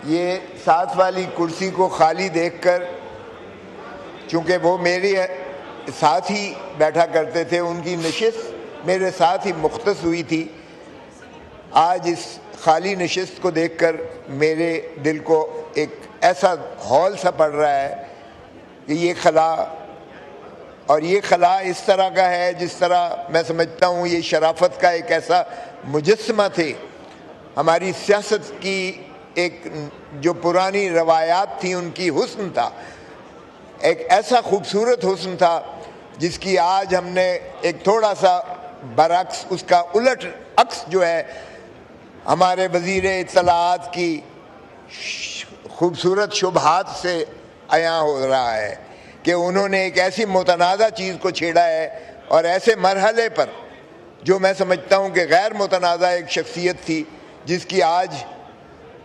یہ ساتھ والی کرسی کو خالی دیکھ کر، چونکہ وہ میرے ساتھ ہی بیٹھا کرتے تھے، ان کی نشست میرے ساتھ ہی مختص ہوئی تھی، آج اس خالی نشست کو دیکھ کر میرے دل کو ایک ایسا ہول سا پڑ رہا ہے کہ یہ خلا، اور یہ خلا اس طرح کا ہے جس طرح میں سمجھتا ہوں یہ شرافت کا ایک ایسا مجسمہ تھے۔ ہماری سیاست کی ایک جو پرانی روایات تھیں ان کی حسن تھا، ایک ایسا خوبصورت حسن تھا جس کی آج ہم نے ایک تھوڑا سا برعکس، اس کا الٹ عکس جو ہے ہمارے وزیر اطلاعات کی خوبصورت شبہات سے عیاں ہو رہا ہے کہ انہوں نے ایک ایسی متنازع چیز کو چھیڑا ہے اور ایسے مرحلے پر جو میں سمجھتا ہوں کہ غیر متنازع ایک شخصیت تھی، جس کی آج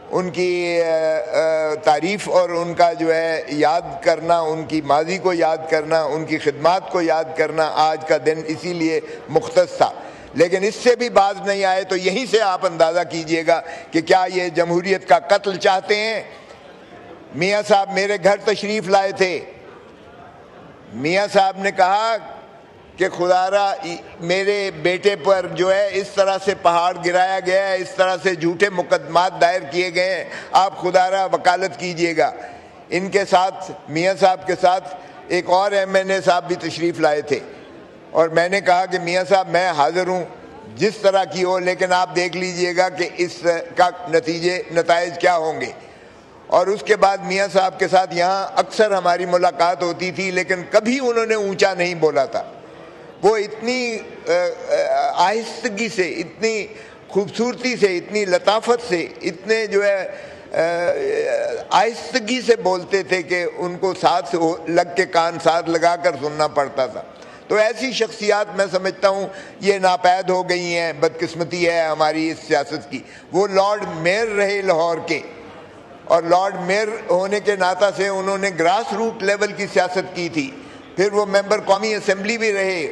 ان کی تعریف اور ان کا جو ہے یاد کرنا، ان کی ماضی کو یاد کرنا، ان کی خدمات کو یاد کرنا آج کا دن اسی لیے مختص تھا۔ لیکن اس سے بھی باز نہیں آئے تو یہیں سے آپ اندازہ کیجئے گا کہ کیا یہ جمہوریت کا قتل چاہتے ہیں۔ میاں صاحب میرے گھر تشریف لائے تھے، میاں صاحب نے کہا کہ خدا را میرے بیٹے پر جو ہے اس طرح سے پہاڑ گرایا گیا ہے، اس طرح سے جھوٹے مقدمات دائر کیے گئے ہیں، آپ خدا را وکالت کیجئے گا۔ ان کے ساتھ میاں صاحب کے ساتھ ایک اور MNA صاحب بھی تشریف لائے تھے، اور میں نے کہا کہ میاں صاحب میں حاضر ہوں جس طرح کی ہو، لیکن آپ دیکھ لیجئے گا کہ اس کا نتائج کیا ہوں گے۔ اور اس کے بعد میاں صاحب کے ساتھ یہاں اکثر ہماری ملاقات ہوتی تھی، لیکن کبھی انہوں نے اونچا نہیں بولا تھا۔ وہ اتنی آہستگی سے، اتنی خوبصورتی سے، اتنی لطافت سے، اتنے جو ہے آہستگی سے بولتے تھے کہ ان کو ساتھ لگ کے کان ساتھ لگا کر سننا پڑتا تھا۔ تو ایسی شخصیات میں سمجھتا ہوں یہ ناپید ہو گئی ہیں، بدقسمتی ہے ہماری اس سیاست کی۔ وہ لارڈ میئر رہے لاہور کے، اور لارڈ میئر ہونے کے ناطہ سے انہوں نے گراس روٹ لیول کی سیاست کی تھی، پھر وہ ممبر قومی اسمبلی بھی رہے،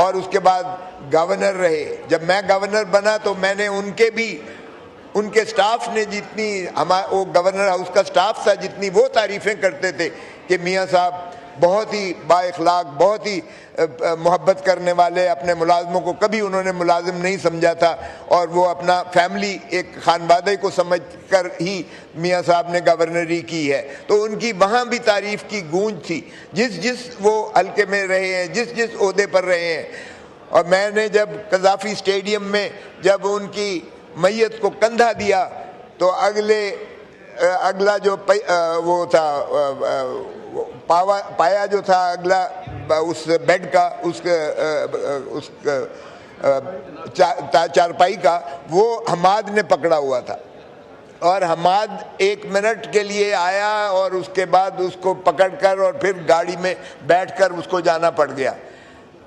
اور اس کے بعد گورنر رہے۔ جب میں گورنر بنا تو میں نے ان کے سٹاف نے جتنی وہ گورنر ہاؤس کا سٹاف تھا جتنی وہ تعریفیں کرتے تھے کہ میاں صاحب بہت ہی با اخلاق، بہت ہی محبت کرنے والے، اپنے ملازموں کو کبھی انہوں نے ملازم نہیں سمجھا تھا، اور وہ اپنا فیملی ایک خانوادے کو سمجھ کر ہی میاں صاحب نے گورنری کی ہے۔ تو ان کی وہاں بھی تعریف کی گونج تھی، جس وہ حلقے میں رہے ہیں، جس عہدے پر رہے ہیں۔ اور میں نے جب قذافی اسٹیڈیم میں جب ان کی میت کو کندھا دیا تو اگلا جو وہ تھا پایا جو تھا اگلا اس بیڈ کا، اس چارپائی کا، وہ حماد نے پکڑا ہوا تھا، اور حماد 1 منٹ کے لیے آیا اور اس کے بعد اس کو پکڑ کر اور پھر گاڑی میں بیٹھ کر اس کو جانا پڑ گیا۔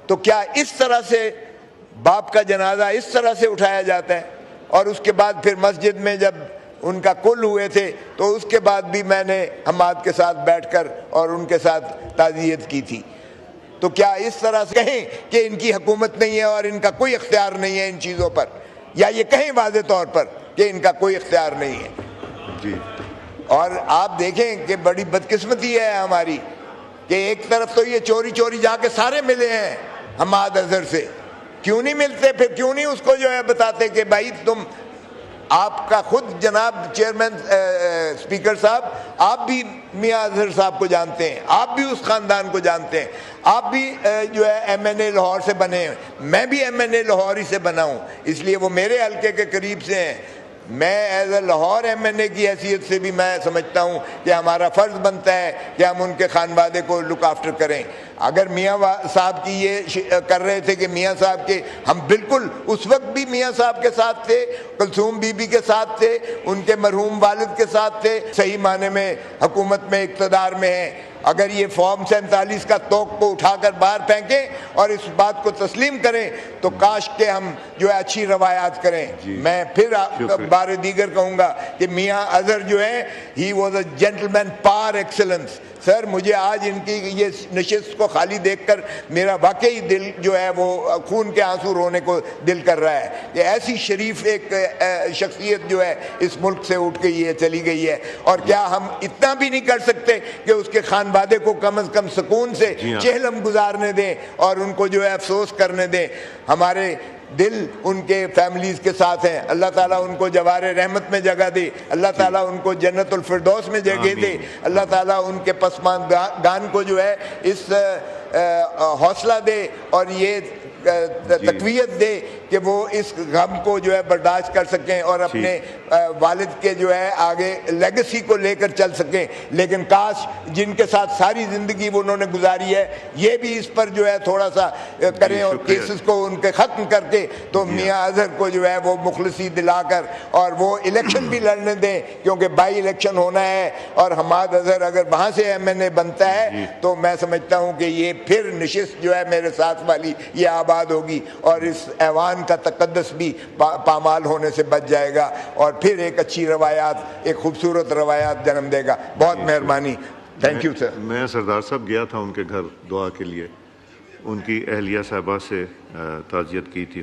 تو کیا اس طرح سے باپ کا جنازہ اس طرح سے اٹھایا جاتا ہے؟ اور اس کے بعد پھر مسجد میں جب ان کا کل ہوئے تھے تو اس کے بعد بھی میں نے حماد کے ساتھ بیٹھ کر اور ان کے ساتھ تعزیت کی تھی۔ تو کیا اس طرح سے کہیں کہ ان کی حکومت نہیں ہے اور ان کا کوئی اختیار نہیں ہے ان چیزوں پر، یا یہ کہیں واضح طور پر کہ ان کا کوئی اختیار نہیں ہے؟ جی۔ اور آپ دیکھیں کہ بڑی بدقسمتی ہے ہماری کہ ایک طرف تو یہ چوری چوری جا کے سارے ملے ہیں حماد اظہر سے، کیوں نہیں ملتے؟ پھر کیوں نہیں اس کو جو ہے بتاتے کہ بھائی آپ کا خود جناب چیئرمین اسپیکر صاحب، آپ بھی میاں اظہر صاحب کو جانتے ہیں، آپ بھی اس خاندان کو جانتے ہیں، آپ بھی جو ہے MNA لاہور سے بنے ہیں، میں بھی MNA لاہور ہی سے بنا ہوں، اس لیے وہ میرے حلقے کے قریب سے ہیں۔ میں ایز اے لاہور MNA کی حیثیت سے بھی میں سمجھتا ہوں کہ ہمارا فرض بنتا ہے کہ ہم ان کے خانوادے کو لک آفٹر کریں۔ اگر میاں صاحب کی یہ کر رہے تھے کہ میاں صاحب کے، ہم بالکل اس وقت بھی میاں صاحب کے ساتھ تھے، کلثوم بی بی کے ساتھ تھے، ان کے مرحوم والد کے ساتھ تھے، صحیح معنی میں حکومت میں اقتدار میں ہیں۔ اگر یہ فارم 47 کا توق کو اٹھا کر باہر پھینکیں اور اس بات کو تسلیم کریں تو کاش کہ ہم جو ہے اچھی روایات کریں. میں پھر بار دیگر کہوں گا کہ میاں اظہر جو ہے ہی واز اے جینٹلمین پار ایکسلنس. سر مجھے آج ان کی یہ نشست کو خالی دیکھ کر میرا واقعی دل جو ہے وہ خون کے آنسو رونے کو دل کر رہا ہے کہ ایسی شریف ایک شخصیت جو ہے اس ملک سے اٹھ کے یہ چلی گئی ہے. اور کیا ہم اتنا بھی نہیں کر سکتے کہ اس کے خانوادے کو کم از کم سکون سے چہلم گزارنے دیں اور ان کو جو ہے افسوس کرنے دیں. ہمارے دل ان کے فیملیز کے ساتھ ہیں. اللہ تعالیٰ ان کو جوار رحمت میں جگہ دے, اللہ تعالیٰ ان کو جنت الفردوس میں جگہ دے, اللہ تعالیٰ ان کے پسماندگان کو جو ہے اس حوصلہ دے اور یہ تقویت دے کہ وہ اس غم کو جو ہے برداشت کر سکیں اور اپنے والد کے جو ہے آگے لیگسی کو لے کر چل سکیں. لیکن کاش جن کے ساتھ ساری زندگی وہ انہوں نے گزاری ہے یہ بھی اس پر جو ہے تھوڑا سا کریں اور کیسز کو ان کے ختم کر کے تو میاں اظہر کو جو ہے وہ مخلصی دلا کر اور وہ الیکشن بھی لڑنے دیں, کیونکہ بائی الیکشن ہونا ہے اور حماد اظہر اگر وہاں سے MNA بنتا ہے تو میں سمجھتا ہوں کہ یہ پھر نشست جو ہے میرے ساتھ والی یہ آباد ہوگی اور اس ایوان کا تقدس بھی پامال ہونے سے بچ جائے گا اور پھر ایک اچھی روایات, ایک خوبصورت روایات جنم دے گا. بہت مہربانی. Thank you sir. میں سردار صاحب گیا تھا ان کے گھر دعا کے لیے, ان کی اہلیہ صاحبہ سے تعزیت کی تھی.